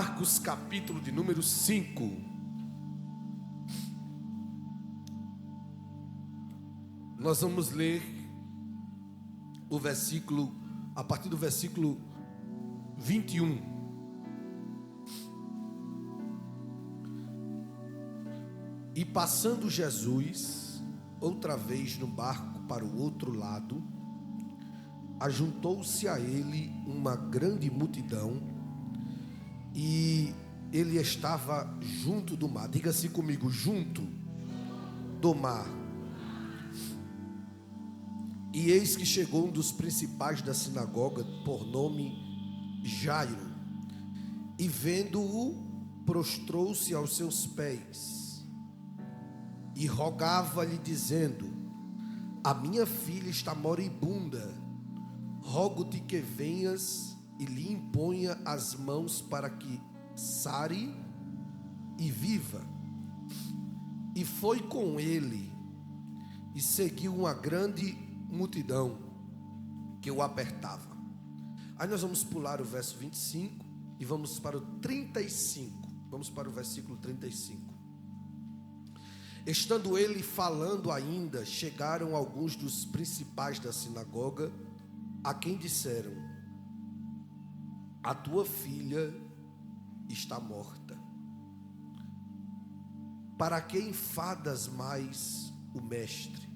Marcos, capítulo de número 5. Nós vamos ler o versículo, a partir do versículo 21. E passando Jesus outra vez no barco para o outro lado, ajuntou-se a ele uma grande multidão, e ele estava junto do mar. Diga assim comigo: junto do mar. E eis que chegou um dos principais da sinagoga, por nome Jairo, e vendo-o, prostrou-se aos seus pés e rogava-lhe, dizendo: a minha filha está moribunda, rogo-te que venhas e lhe imponha as mãos para que sare e viva. E foi com ele, e seguiu uma grande multidão que o apertava. Aí nós vamos pular o verso 25 e vamos para o 35. Vamos para o versículo 35. Estando ele falando ainda, chegaram alguns dos principais da sinagoga, a quem disseram: a tua filha está morta. Para que enfadas mais o mestre?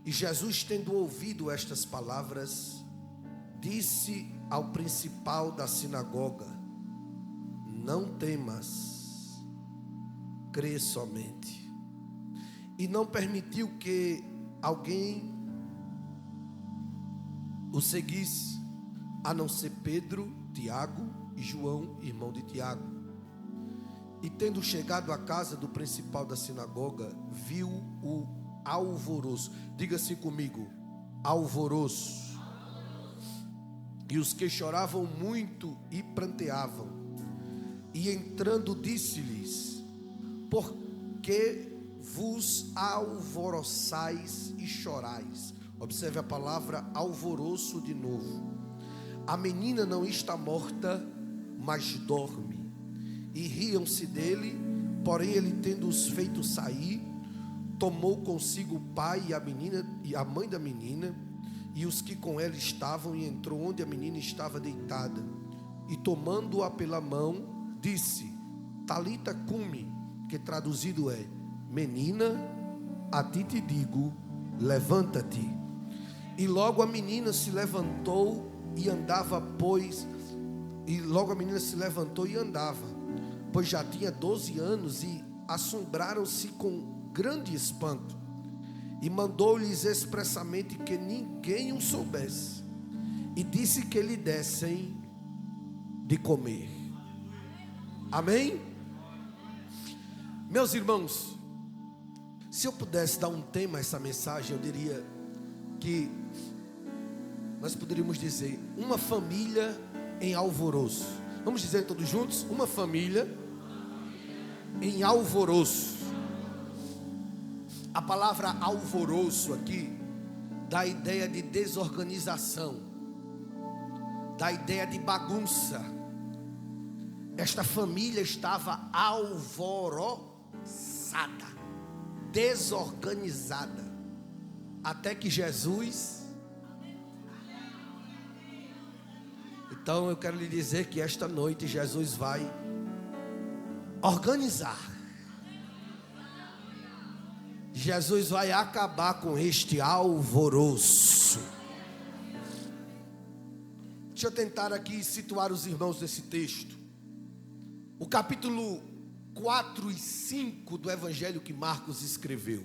E Jesus, tendo ouvido estas palavras, disse ao principal da sinagoga: não temas, crê somente. E não permitiu que alguém o seguisse, a não ser Pedro, Tiago e João, irmão de Tiago. E tendo chegado à casa do principal da sinagoga, viu o alvoroço. Diga assim comigo: alvoroço. E os que choravam muito e pranteavam. E entrando disse-lhes: por que vos alvoroçais e chorais? Observe a palavra alvoroço de novo. A menina não está morta, mas dorme. E riam-se dele, porém ele, tendo-os feito sair, tomou consigo o pai e a menina e a mãe da menina e os que com ela estavam, e entrou onde a menina estava deitada. E tomando-a pela mão, disse: Talita cumi, que traduzido é: menina, a ti te digo, levanta-te. E logo a menina se levantou e andava, pois já tinha 12 anos, e assombraram-se com grande espanto. E mandou-lhes expressamente que ninguém o soubesse, e disse que lhe dessem de comer. Amém? Meus irmãos, se eu pudesse dar um tema a essa mensagem, eu diria que nós poderíamos dizer: uma família em alvoroço. Vamos dizer todos juntos: uma família em alvoroço. A palavra alvoroço aqui dá a ideia de desorganização, dá a ideia de bagunça. Esta família estava alvoroçada, desorganizada, até que Jesus... Então eu quero lhe dizer que esta noite Jesus vai organizar. Jesus vai acabar com este alvoroço. Deixa eu tentar aqui situar os irmãos nesse texto. O capítulo 4 e 5 do evangelho que Marcos escreveu,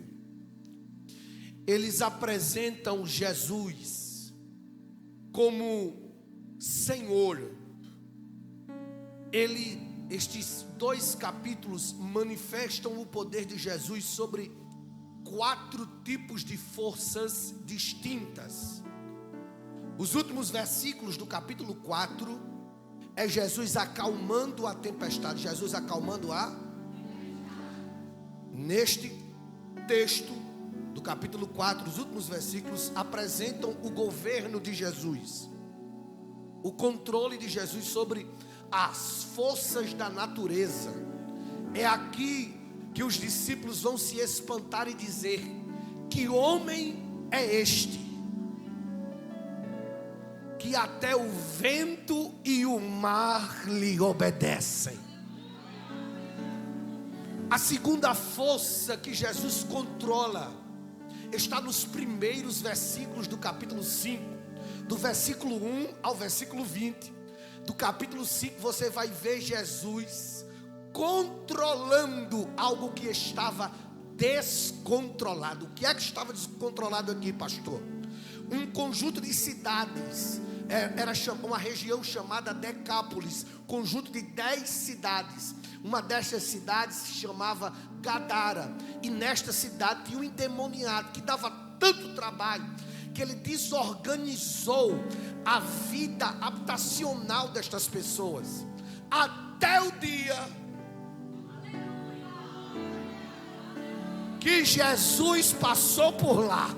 eles apresentam Jesus como Senhor. Estes dois capítulos manifestam o poder de Jesus sobre 4 tipos de forças distintas. Os últimos versículos do capítulo 4 é Jesus acalmando a tempestade, Jesus acalmando a... Neste texto do capítulo 4, os últimos versículos apresentam o governo de Jesus, o controle de Jesus sobre as forças da natureza. É aqui que os discípulos vão se espantar e dizer: que homem é este, que até o vento e o mar lhe obedecem? A segunda força que Jesus controla está nos primeiros versículos do capítulo 5, do versículo 1 ao versículo 20. Do capítulo 5 você vai ver Jesus controlando algo que estava descontrolado. O que é que estava descontrolado aqui, pastor? Um conjunto de cidades, era uma região chamada Decápolis, conjunto de 10 cidades. Uma destas cidades se chamava Gadara, e nesta cidade tinha um endemoniado que dava tanto trabalho que ele desorganizou a vida habitacional destas pessoas, até o dia que Jesus passou por lá.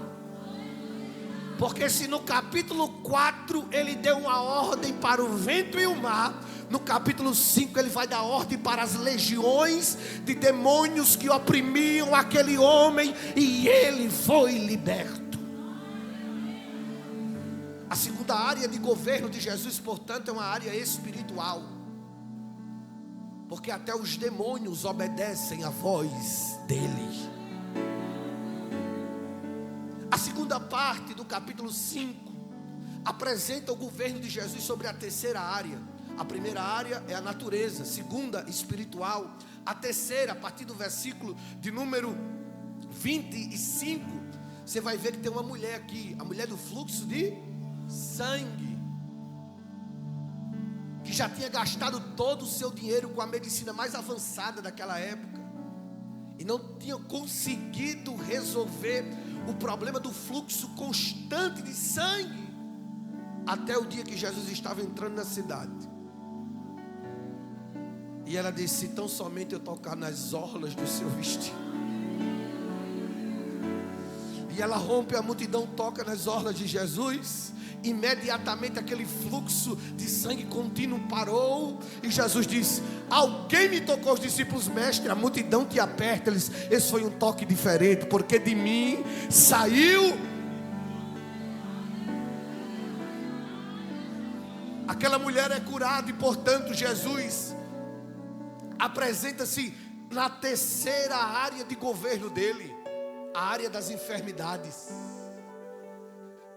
Porque se no capítulo 4 ele deu uma ordem para o vento e o mar, no capítulo 5 ele vai dar ordem para as legiões de demônios que oprimiam aquele homem, e ele foi liberto. A segunda área de governo de Jesus, portanto, é uma área espiritual, porque até os demônios obedecem à voz dele. A segunda parte do capítulo 5 apresenta o governo de Jesus sobre a terceira área. A primeira área é a natureza, a segunda, espiritual. A terceira, a partir do versículo de número 25, você vai ver que tem uma mulher aqui, a mulher do fluxo de sangue, que já tinha gastado todo o seu dinheiro com a medicina mais avançada daquela época, e não tinha conseguido resolver o problema do fluxo constante de sangue, até o dia que Jesus estava entrando na cidade. E ela disse: se tão somente eu tocar nas orlas do seu vestido. E ela rompe a multidão, toca nas orlas de Jesus. Imediatamente aquele fluxo de sangue contínuo parou. E Jesus disse: alguém me tocou? Os discípulos: mestre, a multidão te aperta. Eles: esse foi um toque diferente, porque de mim saiu. Aquela mulher é curada, e portanto Jesus apresenta-se na terceira área de governo dele, a área das enfermidades.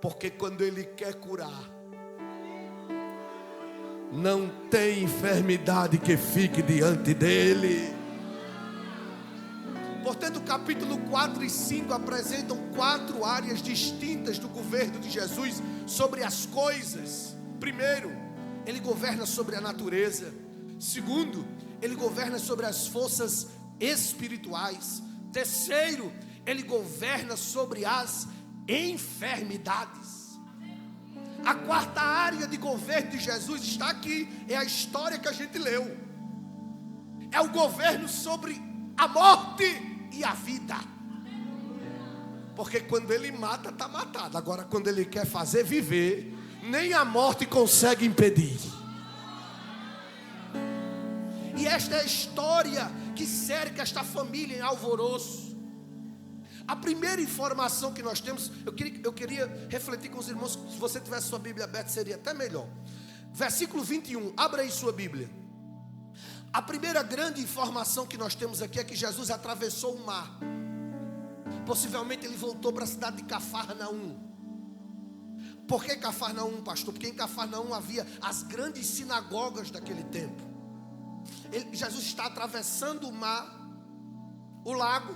Porque quando ele quer curar, não tem enfermidade que fique diante dele. Portanto, capítulo 4 e 5 apresentam 4 áreas distintas do governo de Jesus sobre as coisas. Primeiro, ele governa sobre a natureza. Segundo, ele governa sobre as forças espirituais. Terceiro, ele governa sobre as enfermidades. A quarta área de governo de Jesus está aqui, é a história que a gente leu. É o governo sobre a morte e a vida. Porque quando ele mata, está matado. Agora quando ele quer fazer viver, nem a morte consegue impedir. E esta é a história que cerca esta família em alvoroço. A primeira informação que nós temos, eu queria refletir com os irmãos. Se você tivesse sua Bíblia aberta, seria até melhor. Versículo 21, abra aí sua Bíblia. A primeira grande informação que nós temos aqui é que Jesus atravessou o mar. Possivelmente ele voltou para a cidade de Cafarnaum. Por que Cafarnaum, pastor? Porque em Cafarnaum havia as grandes sinagogas daquele tempo. Jesus está atravessando o mar, o lago,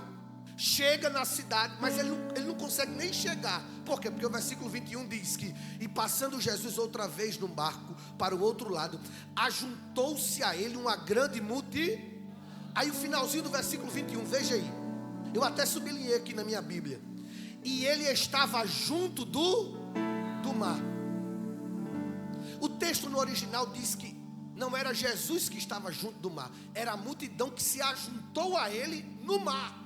chega na cidade, mas ele não consegue nem chegar. Por quê? Porque o versículo 21 diz que: e passando Jesus outra vez no barco para o outro lado, ajuntou-se a ele uma grande multidão. Aí o finalzinho do versículo 21, veja aí, eu até sublinhei aqui na minha Bíblia: e ele estava junto do mar. O texto no original diz que não era Jesus que estava junto do mar, era a multidão que se ajuntou a ele no mar.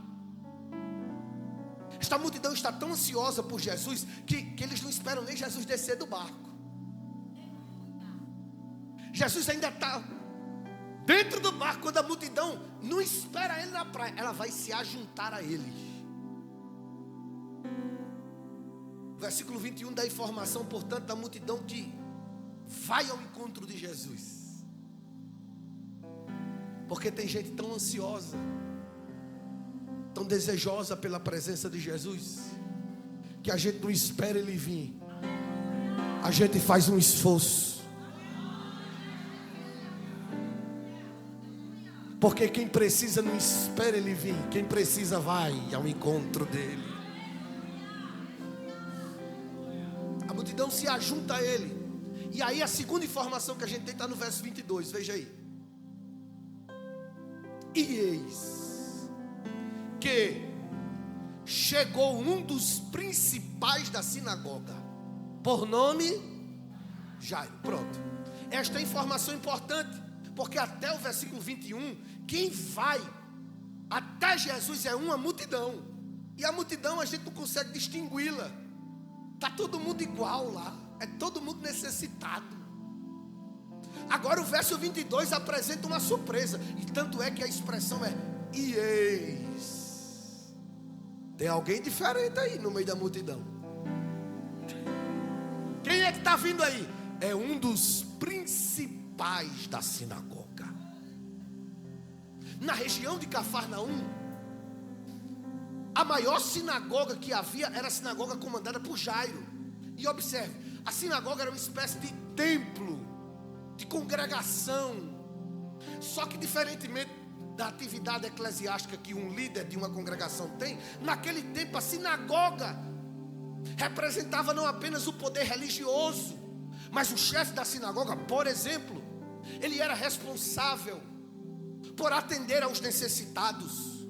Esta multidão está tão ansiosa por Jesus que eles não esperam nem Jesus descer do barco. Jesus ainda está Mas quando a multidão não espera ele na praia, ela vai se ajuntar a ele. Versículo 21 dá informação, portanto, da multidão que vai ao encontro de Jesus. Porque tem gente tão ansiosa, tão desejosa pela presença de Jesus, que a gente não espera ele vir, a gente faz um esforço. Porque quem precisa não espera ele vir, quem precisa vai ao encontro dele. A multidão se ajunta a ele. E aí a segunda informação que a gente tem está no verso 22, veja aí. E eis que chegou um dos principais da sinagoga, por nome Jairo. Pronto. Esta é informação importante, porque até o versículo 21, quem vai até Jesus é uma multidão. E a multidão a gente não consegue distingui-la. Está todo mundo igual lá. É todo mundo necessitado. Agora o verso 22 apresenta uma surpresa. E tanto é que a expressão é e eis. Tem alguém diferente aí no meio da multidão. Quem é que está vindo aí? É um dos principais da sinagoga. Na região de Cafarnaum, a maior sinagoga que havia era a sinagoga comandada por Jairo. E observe, a sinagoga era uma espécie de templo, de congregação. Só que diferentemente da atividade eclesiástica que um líder de uma congregação tem, naquele tempo a sinagoga representava não apenas o poder religioso, mas o chefe da sinagoga, por exemplo, ele era responsável por atender aos necessitados,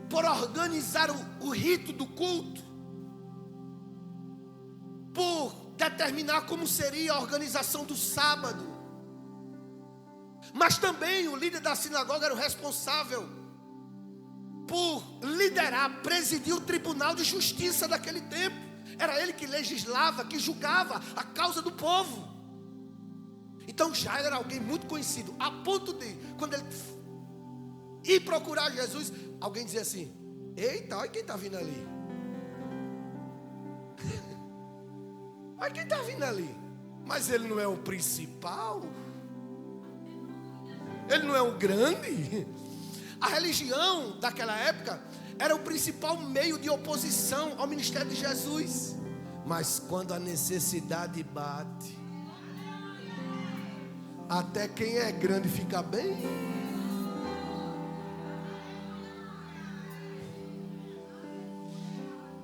por organizar o rito do culto, por determinar como seria a organização do sábado. Mas também o líder da sinagoga era o responsável por liderar, presidir o tribunal de justiça daquele tempo. Era ele que legislava, que julgava a causa do povo. Então Jairo era alguém muito conhecido, a ponto de, quando ele ir procurar Jesus, alguém dizia assim: eita, olha quem está vindo ali. Olha quem está vindo ali. Mas ele não é o principal, ele não é o grande. A religião daquela época era o principal meio de oposição ao ministério de Jesus. Mas quando a necessidade bate, até quem é grande fica bem.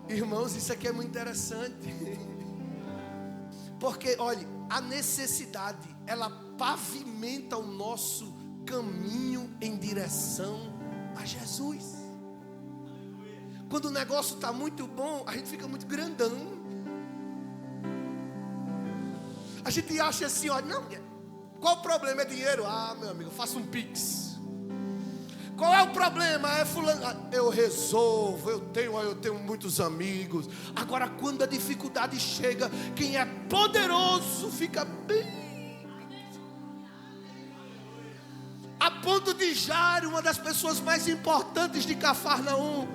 Irmãos, isso aqui é muito interessante. Porque, olha, a necessidade, ela pavimenta o nosso caminho em direção a Jesus. Quando o negócio está muito bom, a gente fica muito grandão. A gente acha assim, olha, não, qual o problema? É dinheiro? Ah, meu amigo, eu faço um pix. Qual é o problema? É fulano. Eu resolvo, eu tenho muitos amigos. Agora, quando a dificuldade chega, quem é poderoso fica bem. A ponto de Jairo, uma das pessoas mais importantes de Cafarnaum,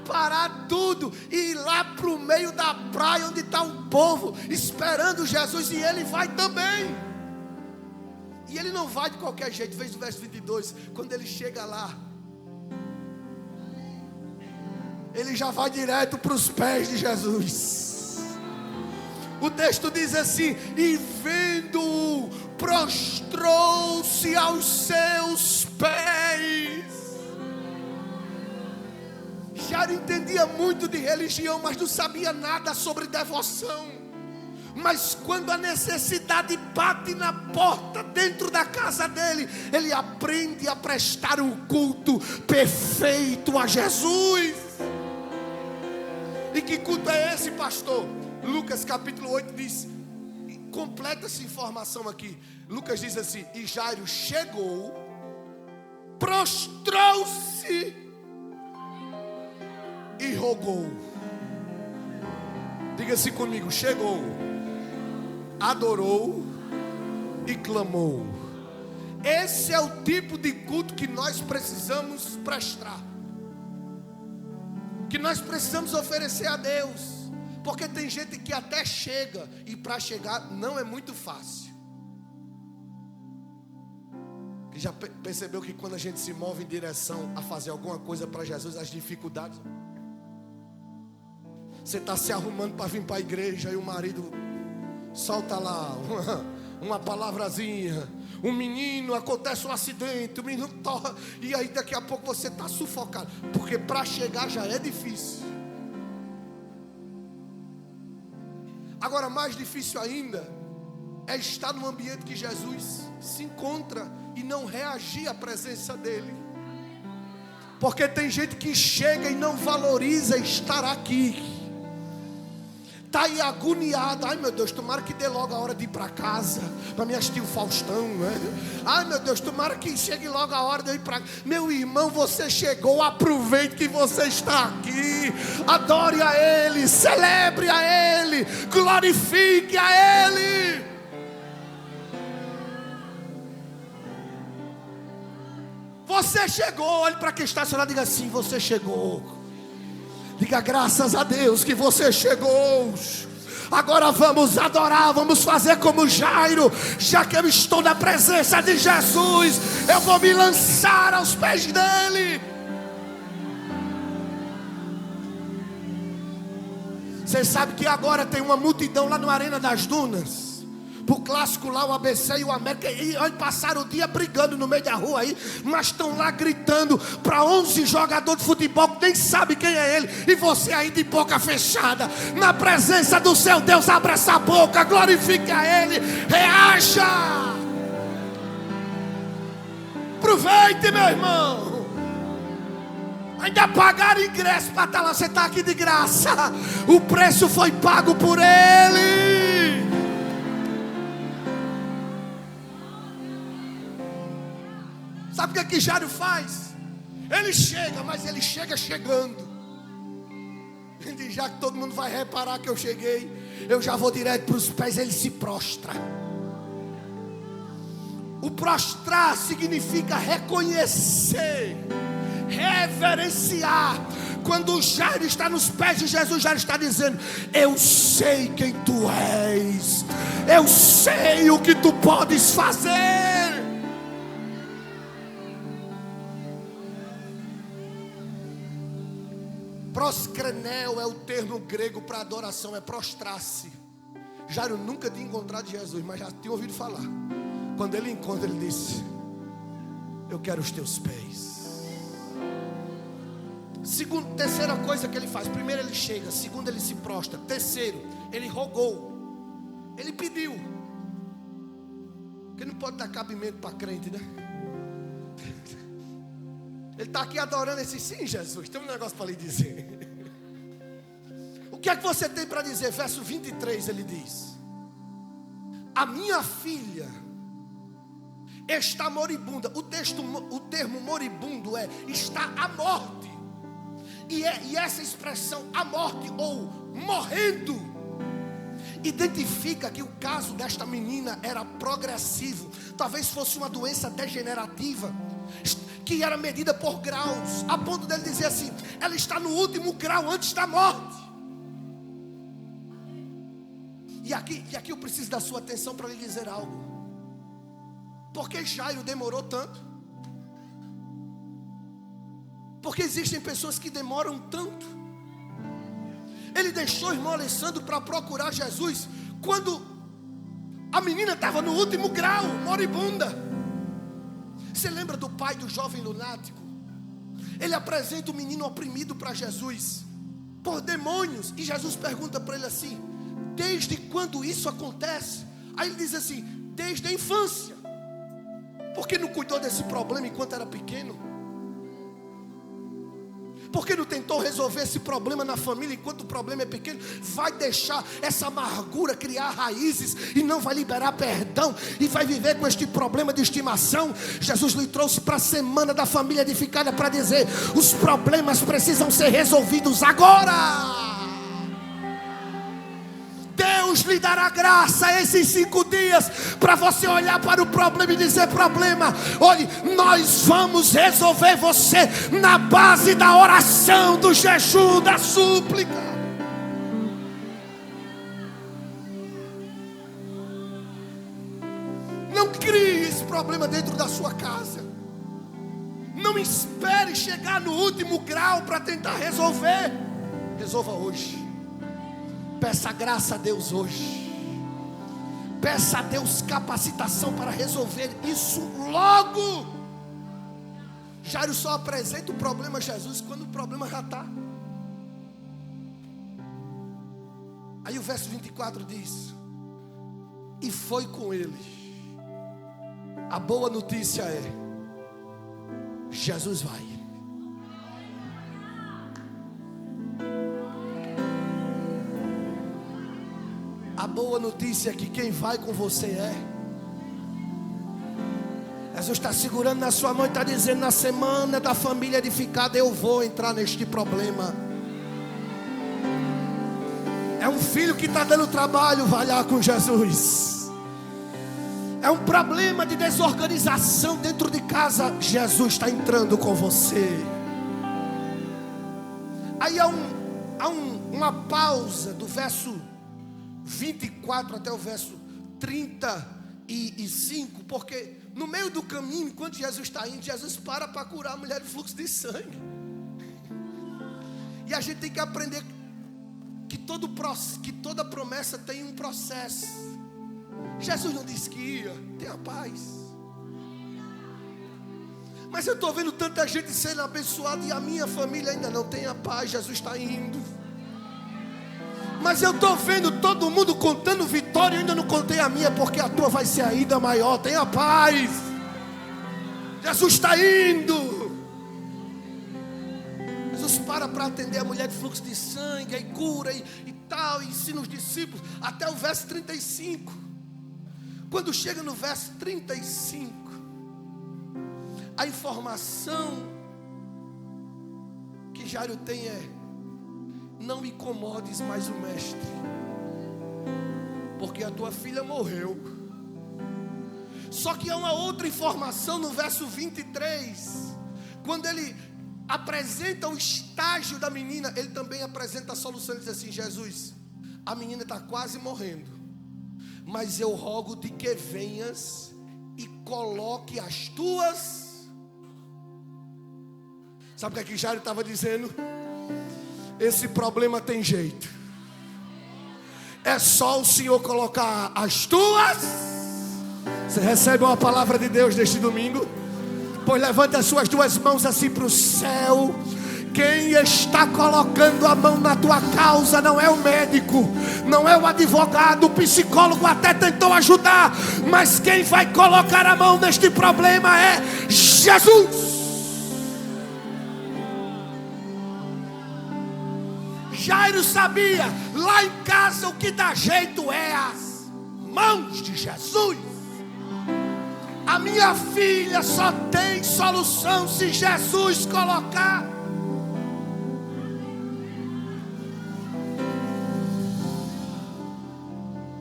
parar tudo e ir lá para o meio da praia onde está o povo esperando Jesus, e ele vai também. E ele não vai de qualquer jeito. Veja o verso 22, quando ele chega lá, ele já vai direto para os pés de Jesus. O texto diz assim: e vendo-o, prostrou-se aos seus pés. Jairo entendia muito de religião, mas não sabia nada sobre devoção. Mas quando a necessidade bate na porta dentro da casa dele, ele aprende a prestar um culto perfeito a Jesus. E que culto é esse, pastor? Lucas capítulo 8 diz, completa essa informação aqui. Lucas diz assim: e Jairo chegou, prostrou-se e rogou. Diga assim comigo: chegou, adorou e clamou. Esse é o tipo de culto que nós precisamos prestar, que nós precisamos oferecer a Deus. Porque tem gente que até chega, e para chegar não é muito fácil. Que já percebeu que quando a gente se move em direção a fazer alguma coisa para Jesus, as dificuldades. Você está se arrumando para vir para a igreja e o marido solta lá uma palavrazinha. Um menino, acontece um acidente, o menino torra, e aí daqui a pouco você está sufocado. Porque para chegar já é difícil. Agora, mais difícil ainda é estar no ambiente que Jesus se encontra e não reagir à presença dele. Porque tem gente que chega e não valoriza estar aqui. Está aí agoniada. Ai meu Deus, tomara que dê logo a hora de ir para casa, para me assistir o Faustão, né? Ai meu Deus, tomara que chegue logo a hora de eu ir para casa. Meu irmão, você chegou, aproveite que você está aqui. Adore a Ele, celebre a Ele, glorifique a Ele. Você chegou, olhe para quem está estacionado e diga assim: você chegou. Diga graças a Deus que você chegou. Agora vamos adorar, vamos fazer como Jairo. Já que eu estou na presença de Jesus, eu vou me lançar aos pés dele. Você sabe que agora tem uma multidão lá no Arena das Dunas, pro clássico lá, o ABC e o América, e passaram o dia brigando no meio da rua aí, mas estão lá gritando para 11 jogadores de futebol que nem sabe quem é ele, e você aí de boca fechada, na presença do seu Deus. Abra essa boca, glorifique a Ele, reaja. Aproveite, meu irmão. Ainda pagaram ingresso para estar lá, você está aqui de graça, o preço foi pago por Ele. Sabe o que Jairo faz? Ele chega, mas ele chega chegando. Ele diz: já que todo mundo vai reparar que eu cheguei, eu já vou direto para os pés. Ele se prostra. O prostrar significa reconhecer, reverenciar. Quando Jairo está nos pés de Jesus, Jairo está dizendo: eu sei quem tu és, eu sei o que tu podes fazer. Proskrenel é o termo grego para adoração, é prostrar-se. Jairo nunca tinha encontrado Jesus, mas já tinha ouvido falar. Quando ele encontra, ele disse: eu quero os teus pés. Terceira coisa que ele faz: primeiro ele chega, segundo ele se prostra, terceiro ele rogou, ele pediu. Porque não pode dar cabimento para crente, né? Ele está aqui adorando esse: sim, Jesus, tem um negócio para lhe dizer. O que é que você tem para dizer? Verso 23 ele diz: a minha filha está moribunda. O termo moribundo está à morte. E essa expressão, a morte ou morrendo, identifica que o caso desta menina era progressivo. Talvez fosse uma doença degenerativa que era medida por graus, a ponto dele dizer assim: ela está no último grau antes da morte. E aqui eu preciso da sua atenção para lhe dizer algo. Por que Jairo demorou tanto? Porque existem pessoas que demoram tanto. Ele deixou o irmão Alessandro para procurar Jesus quando a menina estava no último grau, moribunda. Você lembra do pai do jovem lunático? Ele apresenta o menino oprimido para Jesus por demônios, e Jesus pergunta para ele assim: desde quando isso acontece? Aí ele diz assim: desde a infância. Por que não cuidou desse problema enquanto era pequeno? Por que não tentou resolver esse problema na família enquanto o problema é pequeno? Vai deixar essa amargura criar raízes e não vai liberar perdão, e vai viver com este problema de estimação. Jesus lhe trouxe para a semana da família edificada para dizer: os problemas precisam ser resolvidos agora. Deus lhe dará graça esses 5 dias para você olhar para o problema e dizer: problema, olhe, nós vamos resolver você na base da oração, do jejum, da súplica. Não crie esse problema dentro da sua casa. Não espere chegar no último grau para tentar resolver. Resolva hoje. Peça graça a Deus hoje. Peça a Deus capacitação para resolver isso logo. Jairo só apresenta o problema a Jesus quando o problema já está. Aí o verso 24 diz: e foi com ele. A boa notícia é: Jesus vai. A boa notícia é que quem vai com você é. Jesus está segurando na sua mão e está dizendo: na semana da família edificada eu vou entrar neste problema. É um filho que está dando trabalho, vai lá com Jesus. É um problema de desorganização dentro de casa, Jesus está entrando com você. Aí há uma pausa do verso 24 até o verso 35, porque no meio do caminho, enquanto Jesus está indo, Jesus para curar a mulher de fluxo de sangue. E a gente tem que aprender que toda promessa tem um processo. Jesus não disse que ia, tenha paz. Mas eu estou vendo tanta gente sendo abençoada e a minha família ainda não tem a paz. Jesus está indo. Mas eu estou vendo todo mundo contando vitória, eu ainda não contei a minha, porque a tua vai ser ainda maior. Tenha paz. Jesus está indo. Jesus para atender a mulher de fluxo de sangue, aí cura e tal, e ensina os discípulos, até o verso 35. Quando chega no verso 35, a informação que Jairo tem é: não incomodes mais o mestre, porque a tua filha morreu. Só que há uma outra informação no verso 23, quando ele apresenta o estágio da menina, ele também apresenta a solução. Ele diz assim: Jesus, a menina está quase morrendo, mas eu rogo-te que venhas e coloque as tuas. Sabe o que é que Jairo estava dizendo? Esse problema tem jeito. É só o Senhor colocar as tuas. Você recebe uma palavra de Deus neste domingo? Pois levante as suas 2 mãos assim para o céu. Quem está colocando a mão na tua causa não é o médico, não é o advogado, o psicólogo até tentou ajudar, mas quem vai colocar a mão neste problema é Jesus. Jairo sabia, lá em casa o que dá jeito é as mãos de Jesus. A minha filha só tem solução se Jesus colocar.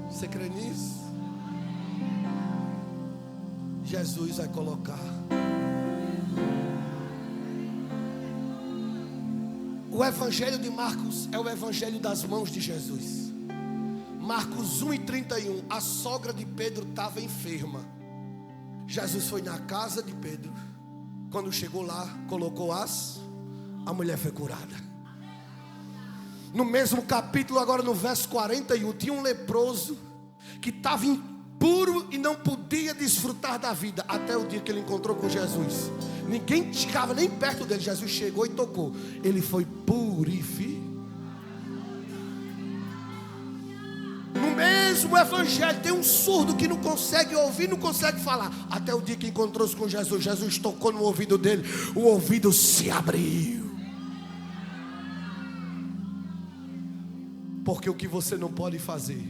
Você crê nisso? Jesus vai colocar. O evangelho de Marcos é o evangelho das mãos de Jesus. Marcos 1:31. A sogra de Pedro estava enferma. Jesus foi na casa de Pedro. Quando chegou lá, colocou a mulher foi curada. No mesmo capítulo, agora no verso 41, tinha um leproso que estava impuro e não podia desfrutar da vida, até o dia que ele encontrou com Jesus. Ninguém ficava nem perto dele. Jesus chegou e tocou. Ele foi purificado. No mesmo evangelho tem um surdo que não consegue ouvir, não consegue falar, até o dia que encontrou-se com Jesus. Jesus tocou no ouvido dele, o ouvido se abriu. Porque o que você não pode fazer,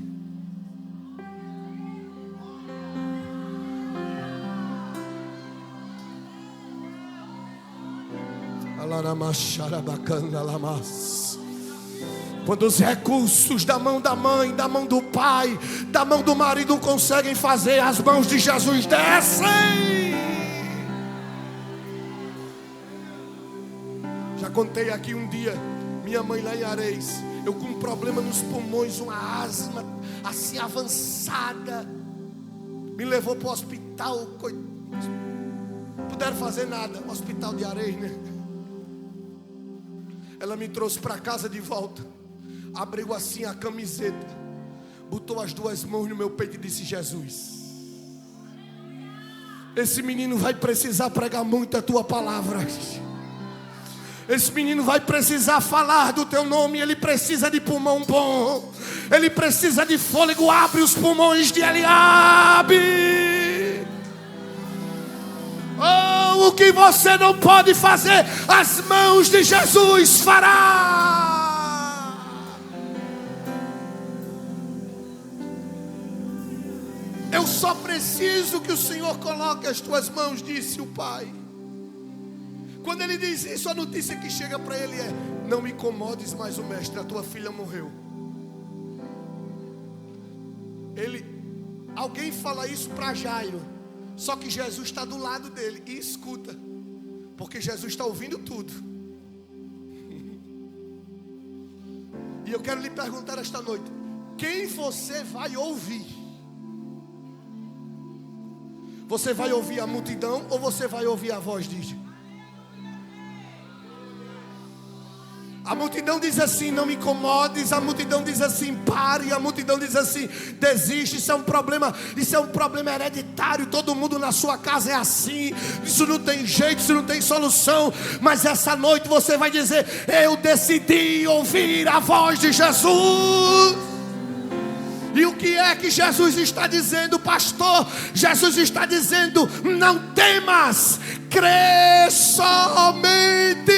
Quando os recursos da mão da mãe, da mão do pai, da mão do marido não conseguem fazer, as mãos de Jesus descem. Já contei aqui um dia, minha mãe lá em Areis, eu com um problema nos pulmões, uma asma assim avançada, me levou para o hospital, não puderam fazer nada, hospital de Areis, né? Ela me trouxe para casa de volta, abriu assim a camiseta, botou as duas mãos no meu peito e disse: Jesus, esse menino vai precisar pregar muito a tua palavra. Esse menino vai precisar falar do teu nome. Ele precisa de pulmão bom, ele precisa de fôlego. Abre os pulmões de Eliabe. Oh, o que você não pode fazer, as mãos de Jesus fará. Eu só preciso que o Senhor coloque as tuas mãos, disse o pai. Quando ele diz isso, a notícia que chega para ele é: não me incomodes mais, o mestre, a tua filha morreu. Alguém fala isso para Jairo, só que Jesus está do lado dele e escuta, porque Jesus está ouvindo tudo. E eu quero lhe perguntar esta noite: quem você vai ouvir? Você vai ouvir a multidão ou você vai ouvir a voz de Deus? A multidão diz assim: não me incomodes. A multidão diz assim: pare. A multidão diz assim: desiste. Isso é um problema hereditário. Todo mundo na sua casa é assim. Isso não tem jeito, isso não tem solução. Mas essa noite você vai dizer: eu decidi ouvir a voz de Jesus. E o que é que Jesus está dizendo, pastor? Jesus está dizendo: não temas, crê somente.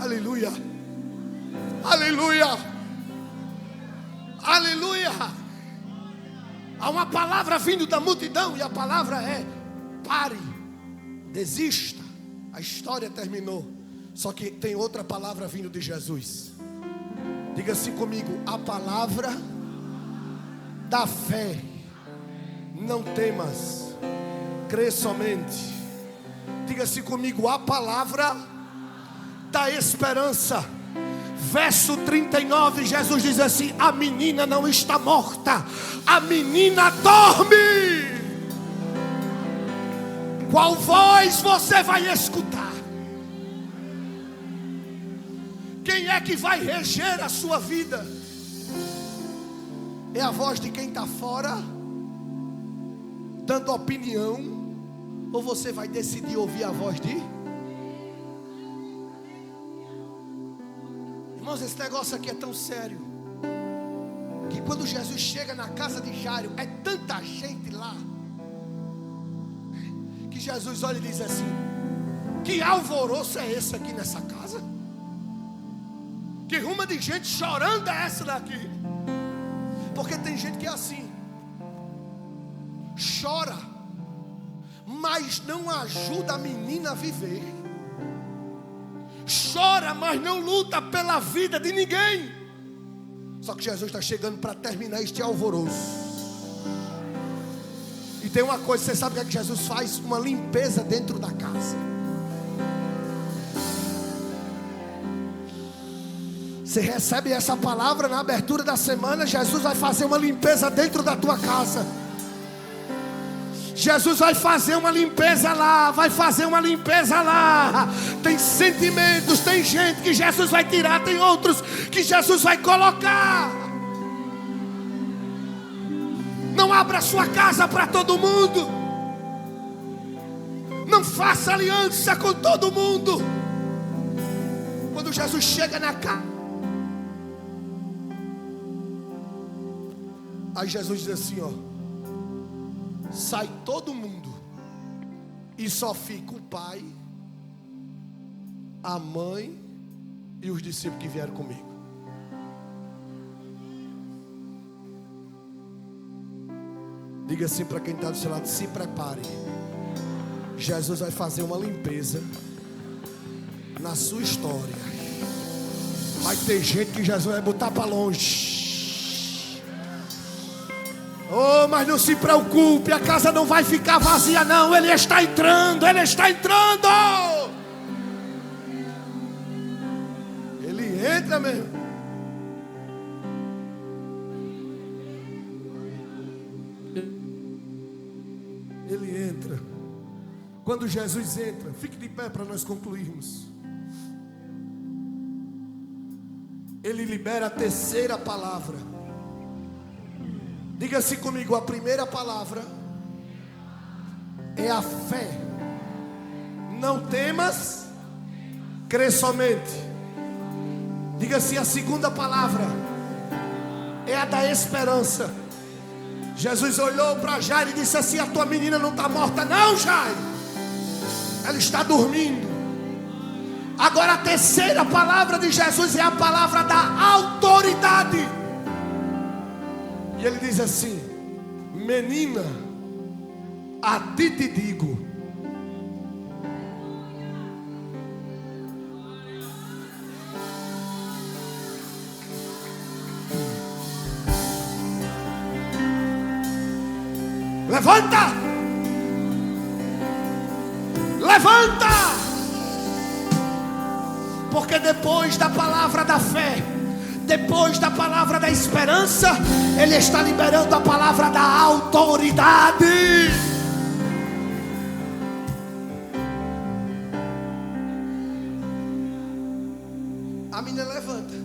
Aleluia, aleluia, aleluia. Há uma palavra vindo da multidão e a palavra é: pare, desista. A história terminou. Só que tem outra palavra vindo de Jesus. Diga assim comigo: a palavra da fé. Não temas, crê somente. Diga assim comigo: a palavra da esperança. Verso 39, Jesus diz assim: a menina não está morta, a menina dorme. Qual voz você vai escutar? Quem é que vai reger a sua vida? É a voz de quem está fora, dando opinião, ou você vai decidir ouvir a voz de... Irmãos, esse negócio aqui é tão sério, que quando Jesus chega na casa de Jairo, é tanta gente lá, que Jesus olha e diz assim: que alvoroço é esse aqui nessa casa? Que ruma de gente chorando é essa daqui? Porque tem gente que é assim, chora, mas não ajuda a menina a viver. Chora, mas não luta pela vida de ninguém. Só que Jesus está chegando para terminar este alvoroço. E tem uma coisa, você sabe o que é que Jesus faz? Uma limpeza dentro da casa. Você recebe essa palavra na abertura da semana. Jesus vai fazer uma limpeza dentro da tua casa. Jesus vai fazer uma limpeza lá, vai fazer uma limpeza lá. Tem sentimentos, tem gente que Jesus vai tirar, tem outros que Jesus vai colocar. Não abra sua casa para todo mundo. Não faça aliança com todo mundo. Quando Jesus chega na casa, aí Jesus diz assim, ó: sai todo mundo e só fica o pai, a mãe e os discípulos que vieram comigo. Diga assim para quem está do seu lado: se prepare. Jesus vai fazer uma limpeza na sua história. Mas tem gente que Jesus vai botar para longe. Oh, mas não se preocupe, a casa não vai ficar vazia não. Ele está entrando, Ele está entrando. Ele entra mesmo. Ele entra. Quando Jesus entra, fique de pé para nós concluirmos. Ele libera a terceira palavra. Diga assim comigo: a primeira palavra é a fé. Não temas, crê somente. Diga assim: a segunda palavra é a da esperança. Jesus olhou para Jairo e disse assim: a tua menina não está morta não, Jairo, ela está dormindo. Agora a terceira palavra de Jesus é a palavra da autoridade. E ele diz assim: menina, a ti te digo. Levanta! Levanta! Porque depois da palavra da fé, depois da palavra da esperança, Ele está liberando a palavra da autoridade. A menina levanta.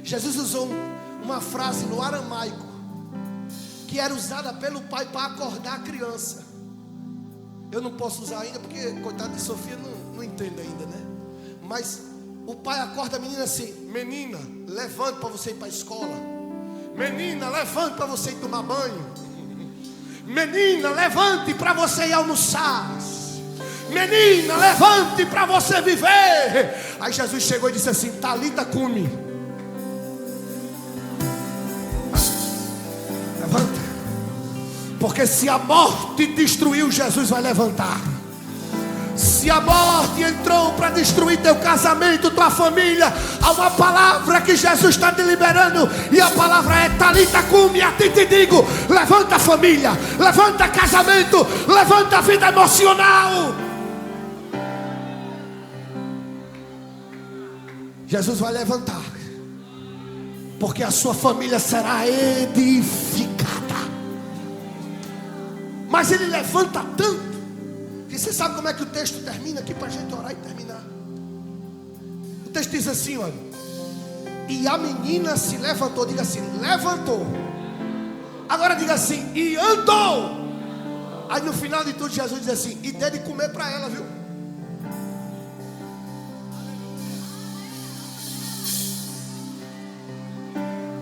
Jesus usou uma frase no aramaico que era usada pelo pai para acordar a criança. Eu não posso usar ainda porque coitada de Sofia não entende ainda, né? Mas o pai acorda a menina assim: menina, levante para você ir para a escola. Menina, levante para você ir tomar banho. Menina, levante para você ir almoçar. Menina, levante para você viver. Aí Jesus chegou e disse assim: Talita cumi. Levanta. Porque se a morte destruiu, Jesus vai levantar. Se a morte entrou para destruir teu casamento, tua família, há uma palavra que Jesus está te liberando. E a palavra é: Talita cumi, a ti te digo. Levanta a família, levanta casamento, levanta a vida emocional. Jesus vai levantar, porque a sua família será edificada. Mas Ele levanta tanto. E você sabe como é que o texto termina aqui para a gente orar e terminar? O texto diz assim, olha: e a menina se levantou. Diga assim: levantou. Agora diga assim: e andou. Aí no final de tudo Jesus diz assim: e dê de comer para ela, viu?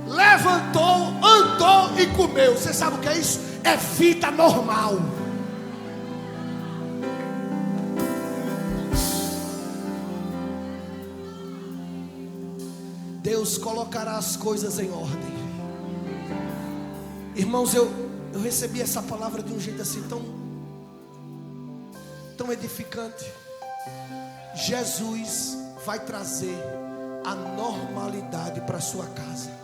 Levantou, andou e comeu. Você sabe o que é isso? É vida normal. Deus colocará as coisas em ordem. Irmãos, eu recebi essa palavra de um jeito assim tão edificante. Jesus vai trazer a normalidade para a sua casa.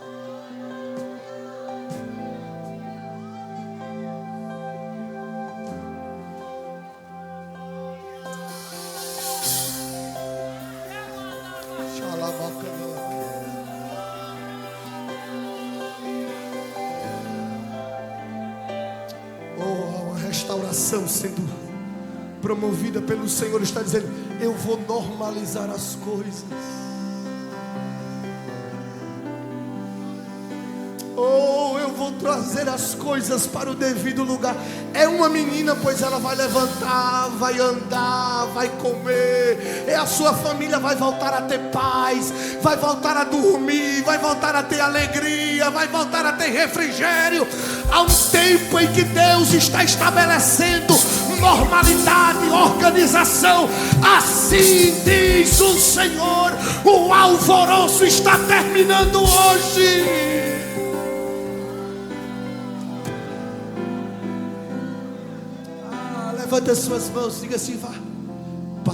Restauração sendo promovida pelo Senhor. Está dizendo: eu vou normalizar as coisas. Oh, eu vou trazer as coisas para o devido lugar. É uma menina, pois ela vai levantar, vai andar, vai comer. A sua família vai voltar a ter paz, vai voltar a dormir, vai voltar a ter alegria, vai voltar a ter refrigério. Há um tempo em que Deus está estabelecendo normalidade, organização. Assim diz o Senhor: o alvoroço está terminando hoje. Levanta as suas mãos, diga assim: vá.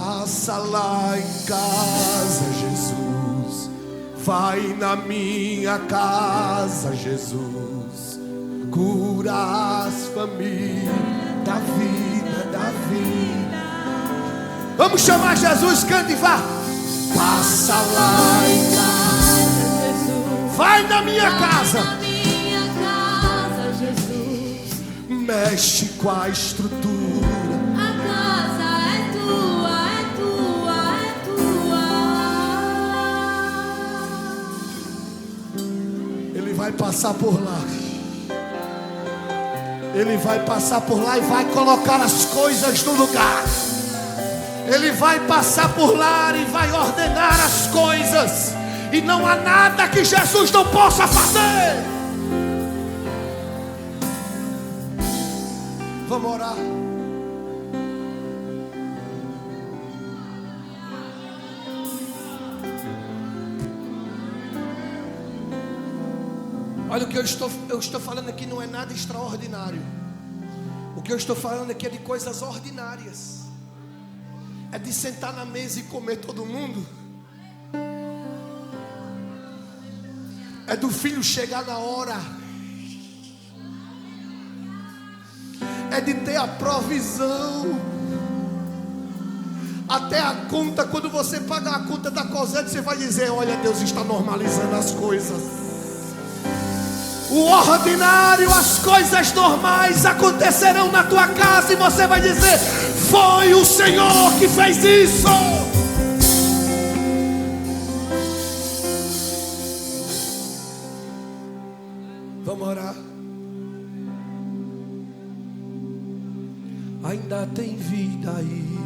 Passa lá em casa, Jesus. Vai na minha casa, Jesus. Cura as famílias da vida, da vida. Vamos chamar Jesus, canta e vá. Passa lá em casa, Jesus. Vai na minha casa. Vai na minha casa, Jesus. Mexe com a estrutura. A casa é tua, é tua, é tua. Ele vai passar por lá. Ele vai passar por lá e vai colocar as coisas no lugar. Ele vai passar por lá e vai ordenar as coisas. E não há nada que Jesus não possa fazer. Vamos orar. Olha, o que eu estou falando aqui não é nada extraordinário. O que eu estou falando aqui é de coisas ordinárias. É de sentar na mesa e comer todo mundo. É do filho chegar na hora. É de ter a provisão. Até a conta, quando você pagar a conta da Cosette, você vai dizer: olha, Deus está normalizando as coisas. O ordinário, as coisas normais acontecerão na tua casa e você vai dizer: foi o Senhor que fez isso. Vamos orar. Ainda tem vida aí,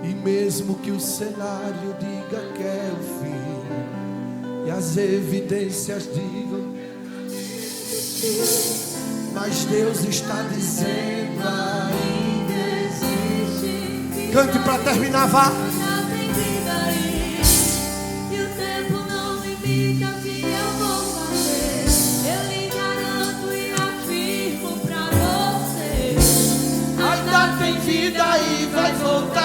e mesmo que o cenário diga que é o fim, e as evidências digam, mas Deus está dizendo ainda existe. Cante para terminar, vá. Ainda tem vida aí, e o tempo não limita o que eu vou fazer. Eu lhe garanto e afirmo pra você. Ainda tem vida aí, vai voltar.